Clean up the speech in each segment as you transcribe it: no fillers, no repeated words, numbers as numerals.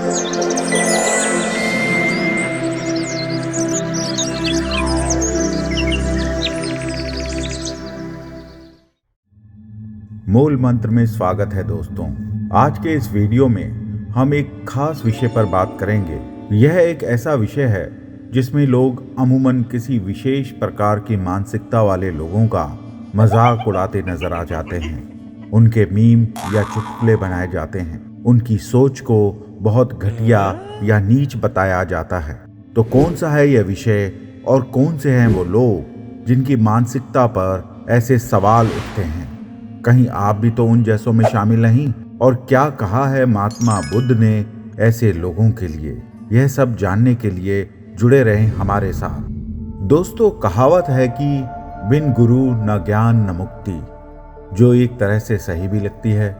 मूल मंत्र में स्वागत है दोस्तों। आज के इस वीडियो में हम एक खास विषय पर बात करेंगे। यह एक ऐसा विषय है जिसमें लोग अमूमन किसी विशेष प्रकार की मानसिकता वाले लोगों का मजाक उड़ाते नजर आ जाते हैं। उनके मीम या चुटकुले बनाए जाते हैं। उनकी सोच को बहुत घटिया या नीच बताया जाता है। तो कौन सा है यह विषय और कौन से हैं वो लोग जिनकी मानसिकता पर ऐसे सवाल उठते हैं? कहीं आप भी तो उन जैसों में शामिल नहीं? और क्या कहा है महात्मा बुद्ध ने ऐसे लोगों के लिए? यह सब जानने के लिए जुड़े रहें हमारे साथ। दोस्तों, कहावत है कि बिन गुरु न ज्ञान न मुक्ति, जो एक तरह से सही भी लगती है।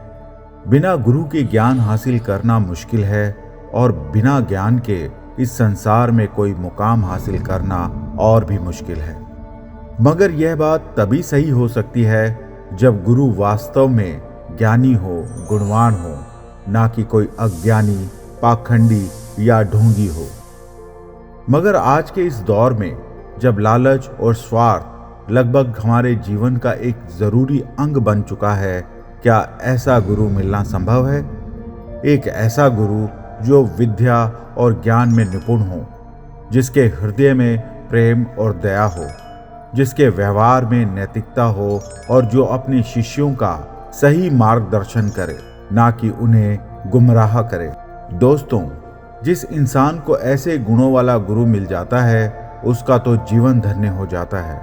बिना गुरु के ज्ञान हासिल करना मुश्किल है और बिना ज्ञान के इस संसार में कोई मुकाम हासिल करना और भी मुश्किल है। मगर यह बात तभी सही हो सकती है जब गुरु वास्तव में ज्ञानी हो, गुणवान हो, ना कि कोई अज्ञानी, पाखंडी या ढोंगी हो। मगर आज के इस दौर में जब लालच और स्वार्थ लगभग हमारे जीवन का एक जरूरी अंग बन चुका है, क्या ऐसा गुरु मिलना संभव है? एक ऐसा गुरु जो विद्या और ज्ञान में निपुण हो, जिसके हृदय में प्रेम और दया हो, जिसके व्यवहार में नैतिकता हो और जो अपने शिष्यों का सही मार्गदर्शन करे, ना कि उन्हें गुमराह करे। दोस्तों, जिस इंसान को ऐसे गुणों वाला गुरु मिल जाता है, उसका तो जीवन धन्य हो जाता है।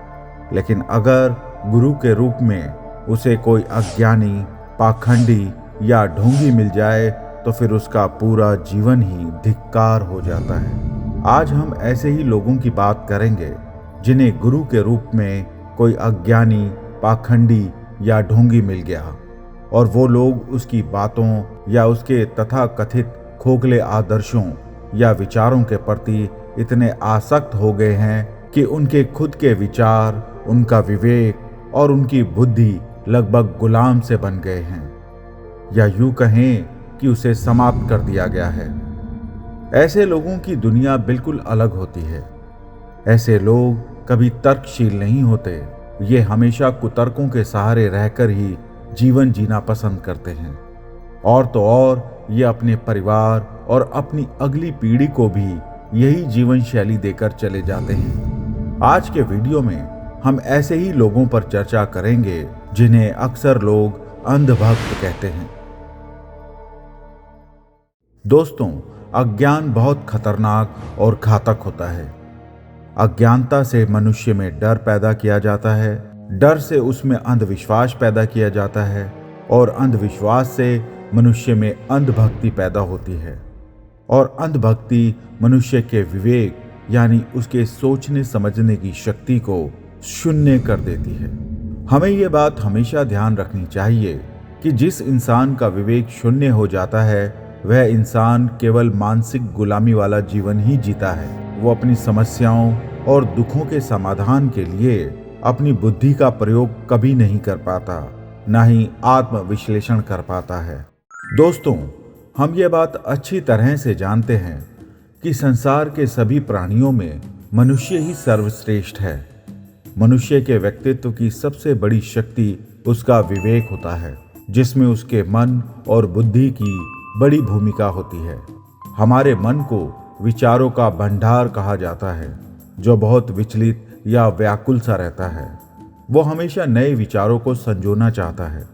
लेकिन अगर गुरु के रूप में उसे कोई अज्ञानी, पाखंडी या ढोंगी मिल जाए तो फिर उसका पूरा जीवन ही धिक्कार हो जाता है। आज हम ऐसे ही लोगों की बात करेंगे जिन्हें गुरु के रूप में कोई अज्ञानी, पाखंडी या ढोंगी मिल गया और वो लोग उसकी बातों या उसके तथाकथित खोखले आदर्शों या विचारों के प्रति इतने आसक्त हो गए हैं कि उनके खुद के विचार, उनका विवेक और उनकी बुद्धि लगभग गुलाम से बन गए हैं, या यूं कहें कि उसे समाप्त कर दिया गया है। ऐसे लोगों की दुनिया बिल्कुल अलग होती है। ऐसे लोग कभी तर्कशील नहीं होते। ये हमेशा कुतर्कों के सहारे रहकर ही जीवन जीना पसंद करते हैं। और तो और ये अपने परिवार और अपनी अगली पीढ़ी को भी यही जीवन शैली देकर चले जाते हैं। आज के वीडियो में हम ऐसे ही लोगों पर चर्चा करेंगे जिन्हें अक्सर लोग अंधभक्त कहते हैं। दोस्तों, अज्ञान बहुत खतरनाक और घातक होता है। अज्ञानता से मनुष्य में डर पैदा किया जाता है, डर से उसमें अंधविश्वास पैदा किया जाता है और अंधविश्वास से मनुष्य में अंधभक्ति पैदा होती है और अंधभक्ति मनुष्य के विवेक यानी उसके सोचने समझने की शक्ति को शून्य कर देती है। हमें यह बात हमेशा ध्यान रखनी चाहिए कि जिस इंसान का विवेक शून्य हो जाता है, वह इंसान केवल मानसिक गुलामी वाला जीवन ही जीता है। वो अपनी समस्याओं और दुखों के समाधान के लिए अपनी बुद्धि का प्रयोग कभी नहीं कर पाता, ना ही आत्मविश्लेषण कर पाता है। दोस्तों, हम ये बात अच्छी तरह से जानते हैं कि संसार के सभी प्राणियों में मनुष्य ही सर्वश्रेष्ठ है। मनुष्य के व्यक्तित्व की सबसे बड़ी शक्ति उसका विवेक होता है, जिसमें उसके मन और बुद्धि की बड़ी भूमिका होती है। हमारे मन को विचारों का भंडार कहा जाता है, जो बहुत विचलित या व्याकुल सा रहता है। वो हमेशा नए विचारों को संजोना चाहता है।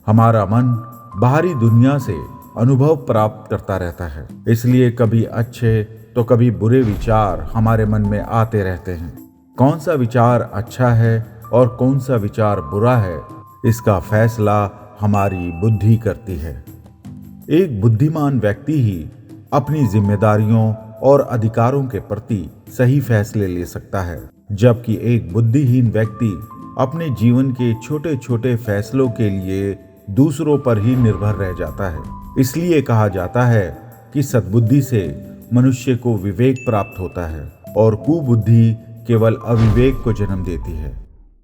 हमारा मन बाहरी दुनिया से अनुभव प्राप्त करता रहता है, इसलिए कभी अच्छे तो कभी बुरे विचार हमारे मन में आते रहते हैं। कौन सा विचार अच्छा है और कौन सा विचार बुरा है, इसका फैसला हमारी बुद्धि करती है। एक बुद्धिमान व्यक्ति ही अपनी जिम्मेदारियों और अधिकारों के प्रति सही फैसले ले सकता है, जबकि एक बुद्धिहीन व्यक्ति अपने जीवन के छोटे छोटे फैसलों के लिए दूसरों पर ही निर्भर रह जाता है। इसलिए कहा जाता है कि सद्बुद्धि से मनुष्य को विवेक प्राप्त होता है और कुबुद्धि केवल अविवेक को जन्म देती है।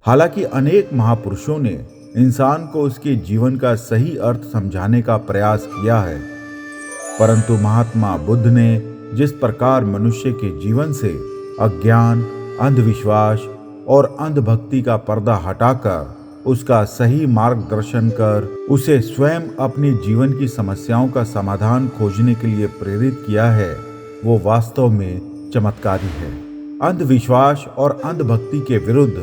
हालांकि अनेक महापुरुषों ने इंसान को उसके जीवन का सही अर्थ समझाने का प्रयास किया है, परंतु महात्मा बुद्ध ने जिस प्रकार मनुष्य के जीवन से अज्ञान, अंधविश्वास और अंधभक्ति का पर्दा हटाकर उसका सही मार्गदर्शन कर उसे स्वयं अपने जीवन की समस्याओं का समाधान खोजने के लिए प्रेरित किया है, वो वास्तव में चमत्कारी है। अंधविश्वास और अंधभक्ति के विरुद्ध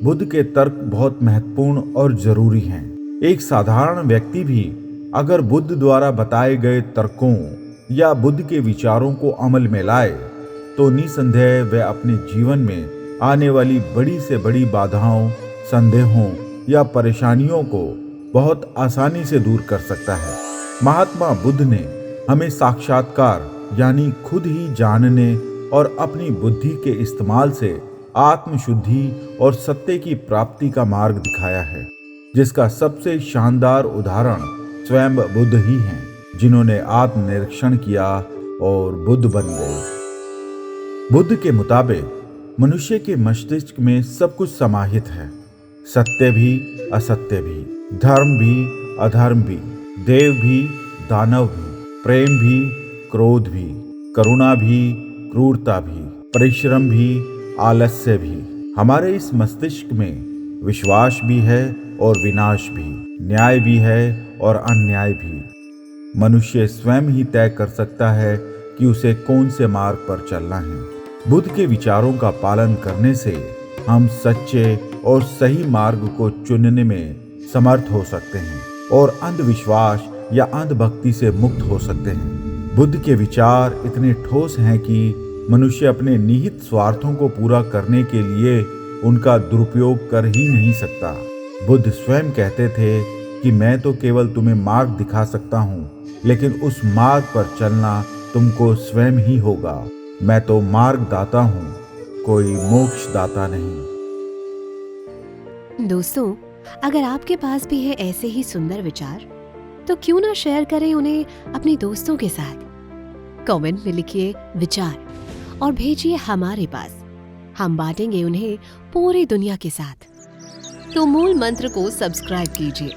बुद्ध के तर्क बहुत महत्वपूर्ण और जरूरी हैं। एक साधारण व्यक्ति भी अगर बुद्ध द्वारा बताए गए तर्कों या बुद्ध के विचारों को अमल में लाए तो निसंदेह वह अपने जीवन में आने वाली बड़ी से बड़ी बाधाओं, संदेहों या परेशानियों को बहुत आसानी से दूर कर सकता है। महात्मा बुद्ध ने हमें साक्षात्कार यानी खुद ही जानने और अपनी बुद्धि के इस्तेमाल से आत्मशुद्धि और सत्य की प्राप्ति का मार्ग दिखाया है, जिसका सबसे शानदार उदाहरण स्वयं बुद्ध ही हैं, जिन्होंने आत्मनिरीक्षण किया और बुद्ध बन गए। बुद्ध के मुताबिक मनुष्य के मस्तिष्क में सब कुछ समाहित है, सत्य भी असत्य भी, धर्म भी अधर्म भी, देव भी दानव भी, प्रेम भी क्रोध भी, करुणा भी क्रूरता भी, परिश्रम भी आलस्य भी। हमारे इस मस्तिष्क में विश्वास भी है और विनाश भी, न्याय भी है और अन्याय भी। मनुष्य स्वयं ही तय कर सकता है कि उसे कौन से मार्ग पर चलना है। बुद्ध के विचारों का पालन करने से हम सच्चे और सही मार्ग को चुनने में समर्थ हो सकते हैं और अंधविश्वास या अंधभक्ति से मुक्त हो सकते हैं। बुद्ध के विचार इतने ठोस हैं कि मनुष्य अपने निहित स्वार्थों को पूरा करने के लिए उनका दुरुपयोग कर ही नहीं सकता। बुद्ध स्वयं कहते थे कि मैं तो केवल तुम्हें मार्ग दिखा सकता हूँ, लेकिन उस मार्ग पर चलना तुमको स्वयं ही होगा। मैं तो मार्गदाता हूँ, कोई मोक्षदाता नहीं। दोस्तों, अगर आपके पास भी है ऐसे ही सुंदर विचार, तो क्यों ना शेयर करें उन्हें अपने दोस्तों के साथ। कमेंट में लिखिए विचार और भेजिए हमारे पास, हम बांटेंगे उन्हें पूरी दुनिया के साथ। तो मूल मंत्र को सब्सक्राइब कीजिए